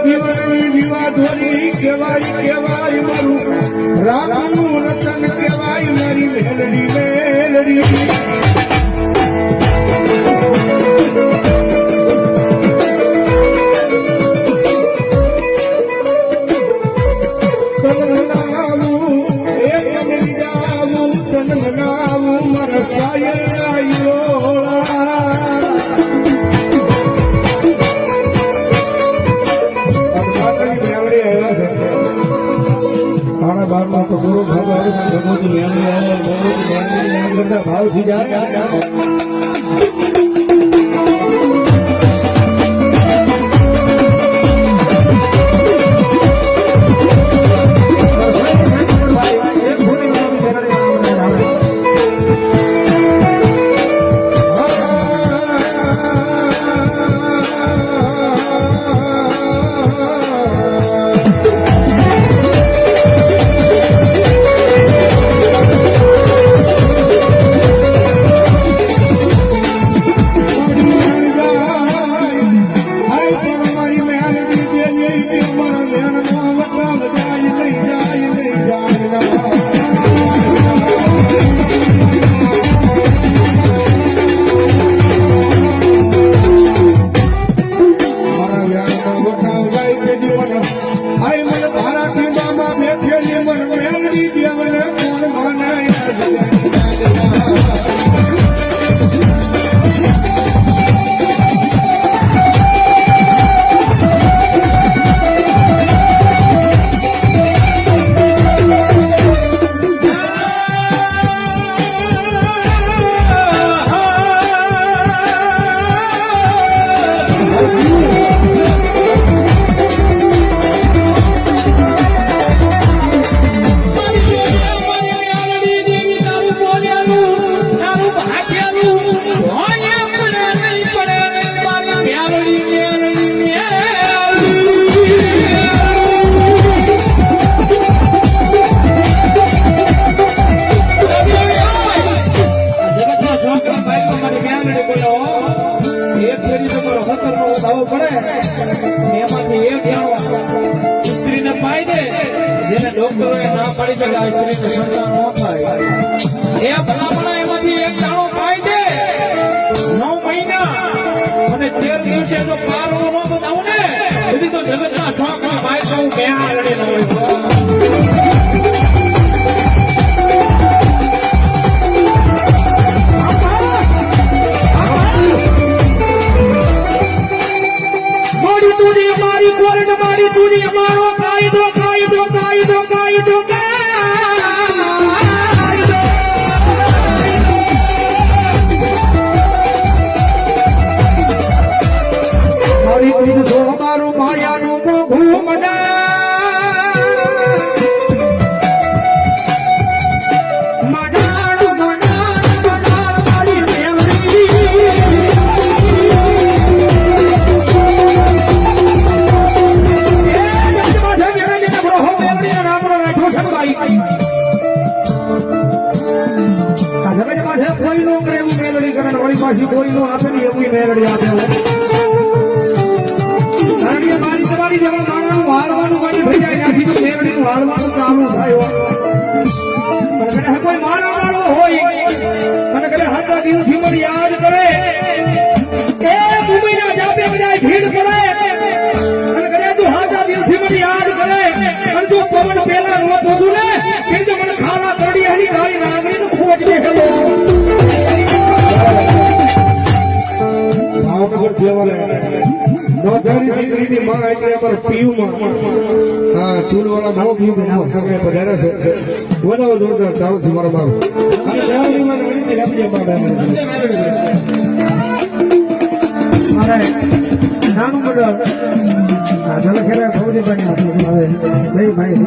જીવનની જીવાધોરી કહેવાય કહેવાય મારું રાગનું રતન કહેવાય મારી મેલડી મેલડી તો ગુરુ ભગવાન ભાવથી જાય ડોક્ટરોએ ના પાડી શકે આ સ્ત્રીનું સંતાન ન થાય એ ભલામણ એમાંથી એક દાણો પાઈ દે 9 મહિના અને 13 દિવસે જો પારવો ન બતાવું ને એવી તો જગતના શોખની બાઈ કહું ક્યાં લડી ન હોય ચાલુ થાય કોઈ મારા વાળો હોય મને કરે હાથા દિલથી મને યાદ કરે કે મુંબઈના જાપે બધા ભીડ પડે મને કરે તું હાથા દિલથી મને યાદ કરે અને તું પવન પેલા નો બોધું ને કે જો મને ખાલા તોડી હની ગાળી નાગરીનું ખોજ બેઠેલો ભાવનગર જેવાલે નોધારી દીકરીની માં એટલે અમારે પીયુમાં હા ચૂલવાળા ભાવ પીયું બનાવો સગળે પધારે છે વધારો જોરદાર ચાલુ છે મારો ભાવ અને ડ્રાઈવરી માં વળી રાખજે બાબા મારે નાનું બડો આ જલખેરા સૌદી બની હવે ભાઈ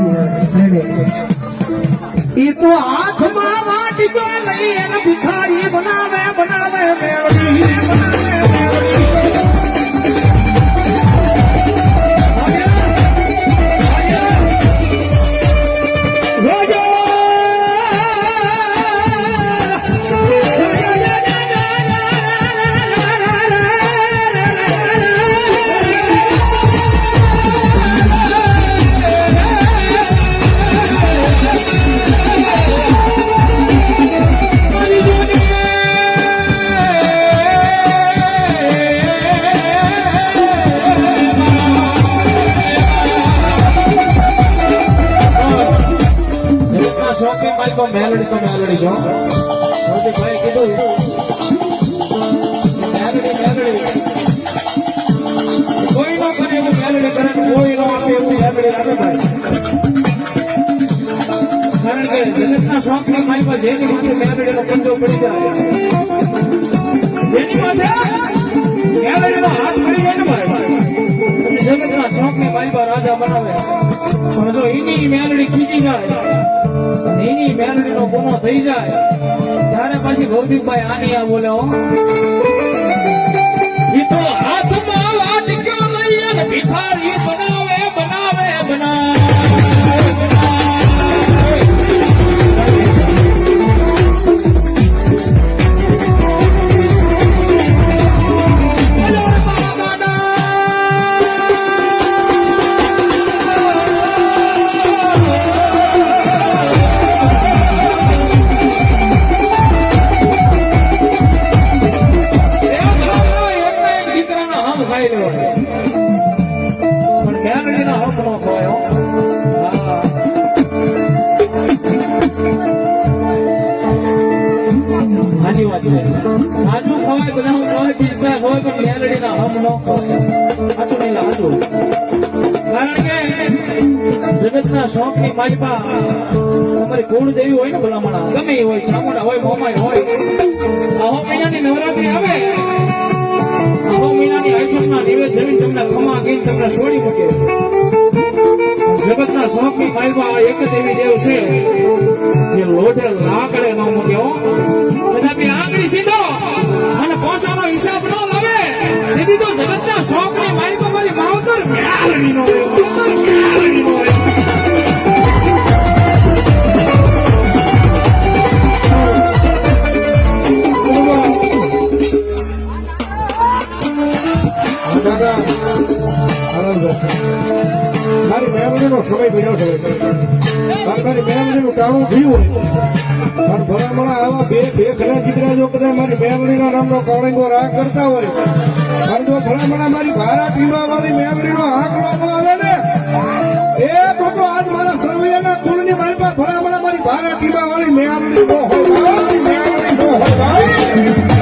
ઈ તો હાથમાં વાટીકો લઈ એને ભિખારી બનાવે બનાવે મેળવી મેલડી છો ભાઈ કીધું મેલડી કોઈ નો કરે એવું મેલડી કરે કોઈ નો આપે એવું મેલડી આપે ભાઈ કારણ કે જગતના શોખ ની મારી પાસે જેની માથે મેલડીનો પંજો પડી જાય જેની માથે મેલડીનો હાથ પડી જાય ને ભાઈ પછી જગતના શોખ ની મારી પાસે રાજા બનાવે પણ જો એની મેલડી ખીચી જાય એની મેલડી નો ગુનો થઈ જાય ત્યારે પછી ભૌતિકભાઈ આની આ બોલે ઈ તો હાથમાં વાટક્યો લઈને ભિખારી બનાવે સાચી વાત છે આજુ ખવાય બધા ખવાય પીસતા હોય પણ મેલડીના હમ ન ખવાય સાચું નહીં સાચું કારણ કે જગતના શોખ ની માલિપા તમારી કુળદેવી હોય ને ભલામણા ગમે એ હોય ચામુંડા હોય મોમાઈ હોય અહો મહિનાની નવરાત્રી આવે અહો મહિનાની આઈટમના નિવેદ જમીન તમને ખમા ગઈને તમને છોડી મૂકે જગતના શોખ ની માલિપા એક દેવી દેવ છે જે લોઢે લાકડે ન મૂક્યો કદાપી આંગળી સીધો અને પોસાનો હિસાબ ન લાવે તેથી તો જગતના શોખ ની માલિપા મારી માવતર મેલડી નો મારી મેમરી નો સમય બન્યો છે મારી મેમરી નું ટાણું થયું પણ ભલામણા આવા બે ખરા દીકરા જો કદાચ મારી મેમરી ના નામનો કવળંગો રાગ કરતા હોય પણ જો ભલામણા મારી ભારા પીવા વાળી મેમરી નો આંકડો આવે ને એ તો આજ મારા સર્વૈયાના કુળની મારી પાસે ભલામણા મારી ભારા પીવા વાળી મેમરી નો હોય મેમરી નો હોય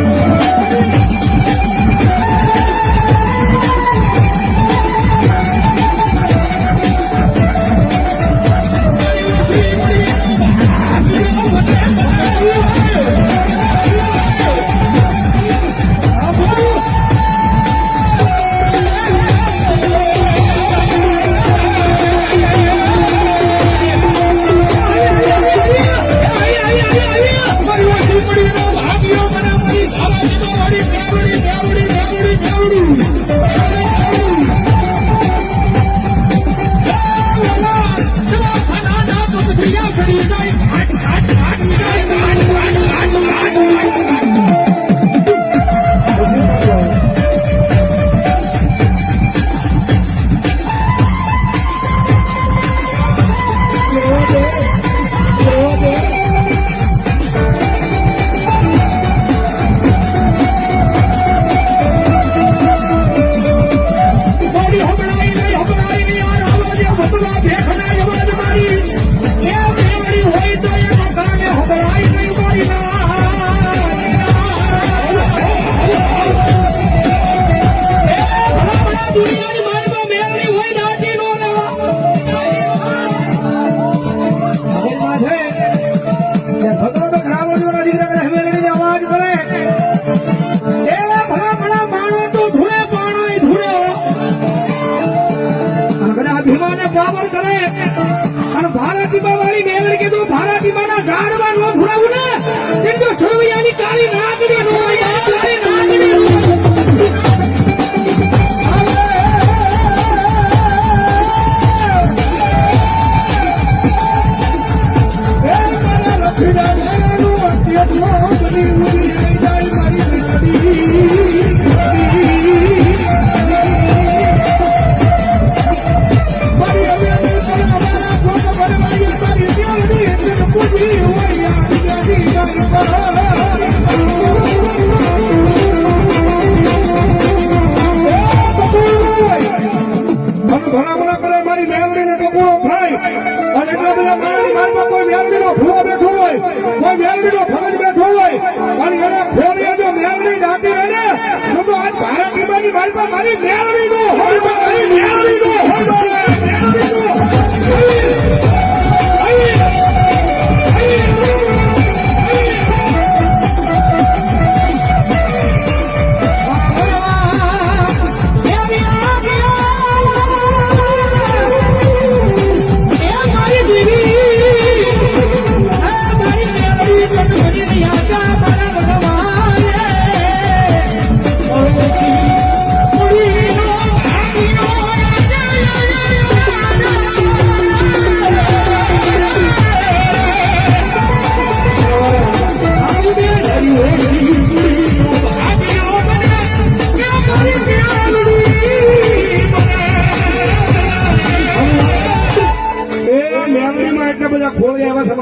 Bye.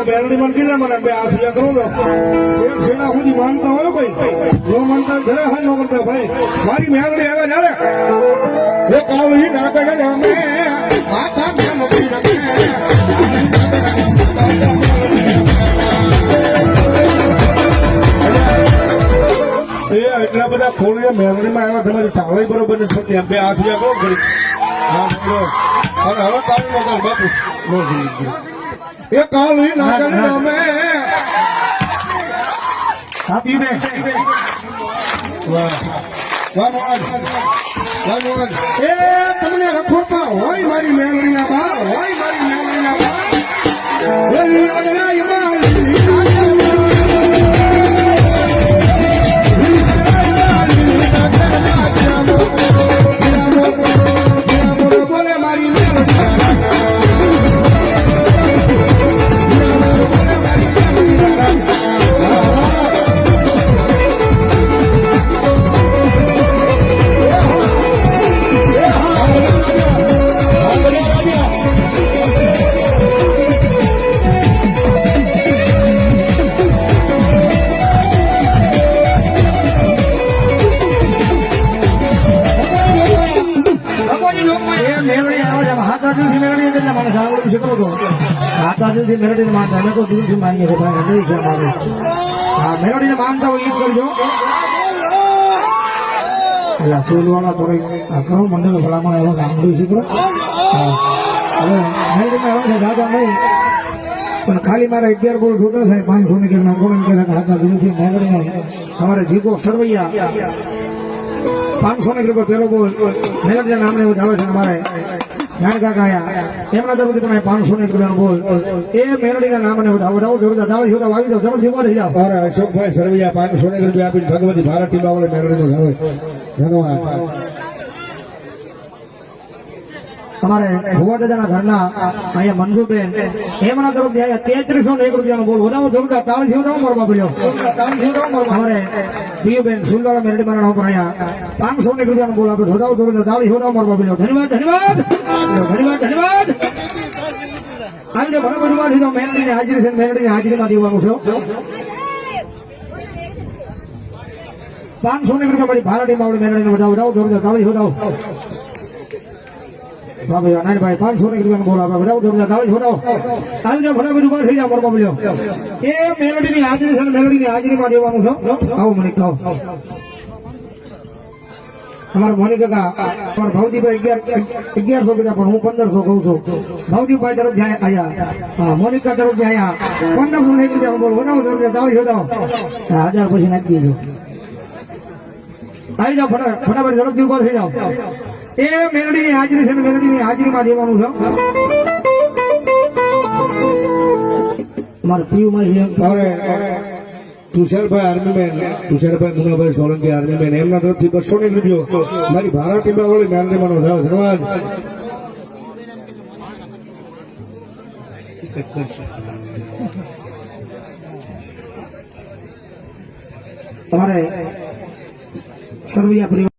બેરડી માં કીધા મને બે આ સિયા કરો ને એક છેડા સુધી માનતા હોય ભાઈ નો માનતા ઘરે હોય નો કરતા ભાઈ મારી મેરડી આવે જ્યારે એ કાવલી નાગણ રમે માતા મે મોકલી રમે એટલા બધા ફોન મેમરીમાં આવ્યા તમારી ટાવળી બરોબર નથી થતી એમ બે આખિયા કરો ઘડી હા બોલો અને હવે કાળી નગર બાપુ એ કાળી નગર અમે આપી બે વાહ વાહ મોહન વાહ મોહન એ તમને રખોતા હોય મારી મેમરીના બા હોય મારી મેમરીના બા ઓલી ઓલા મેલડી માનતા અમે તો દૂરથી માનીએ છીએ પણ હૃદય છે અમારું હા મેલડીને માનતા હોય એ કરજો એટલે સોલવાના થોડીક ઘણું મંડળ ભલામણ એવા સાંભળ્યું છે હવે મેલડીમાં એવા છે દાદા નહીં પણ ખાલી મારા 11 બોલ જોતા થાય 500 ની કિંમત કોણ કે હાથા દિલથી મેલડીને અમારે જીગો સરવૈયા 500 ની કિંમત પેલો બોલ મેલડીના નામને આવે છે અમારે એમના તરફથી તમે 500 ની કિંમત બોલ એ મેલડીના નામને વધાવો જોરદાર દાવા જોતા વાગી જાવ તમે ભેગો થઈ જાવ અરે અશોકભાઈ સરવૈયા 500 ની કિંમત આપીને ભગવતી ભારતી બાવળે મેલડીનો જાવે ધન્યવાદ અમારે ભુવા દાદાના ઘરના અહીંયા મંજુબેન એમના તરફથી અહીંયા 3301 રૂપિયાનો બોલ વધાવો જોરદાર તાળીથી વધાવો મરવા પડ્યો અમારે પીયુબેન સુંદરા મેરડી મારા ઉપર અહીંયા 500 રૂપિયાનો બોલ આપણે વધાવો જોરદાર તાળી વધાવો મરવા પડ્યો ધન્યવાદ ધન્યવાદ ધન્યવાદ ધન્યવાદ આજે બરાબર દીધો મેરડીની હાજરી છે મેરડીની હાજરીમાં દેવાનું છે 500 રૂપિયા મારી ભારતી બાવળી મેરડીને વધાવો જોરદાર તાળી વધાવો ભાઈ અનાયભાઈ 500 રૂપિયાનો બોલ આપે બધા જોરદાર તાળી છોડાવો આજે ફટાફટ ઉભા થઈ જાવ મરવા મળ્યો એ મેલડીની હાજરી છે મેલડીની હાજરીમાં દેવાનું છે આવો મને કહો અમારા મોની કાકા અમારા ભાવજીભાઈ 1100 કીધા પણ હું 1500 કહું છું ભાવજીભાઈ તરફ જાય આયા હા મોનિકા તરફ જાય આયા 1500 નહીં કીધા બોલ વધાવો જોરદાર તાળી છોડાવો 1000 પછી નાખી દેજો આવી જાઓ ફટાફટ ઝડપથી ઉભા થઈ જાઓ એ મેલડીની હાજરી છે મેલડીની હાજરીમાં દેવાનું છે અમારે પીયુમાં છે તુષારભાઈ આર્મીમેન તુષારભાઈ મુનાભાઈ સોલંકી આર્મીમેન એમના તરફથી 200 રૂપિયો મારી ભારતી બાવળી મેલડીમાં વધાવો ધન્યવાદ અમારે સરવૈયા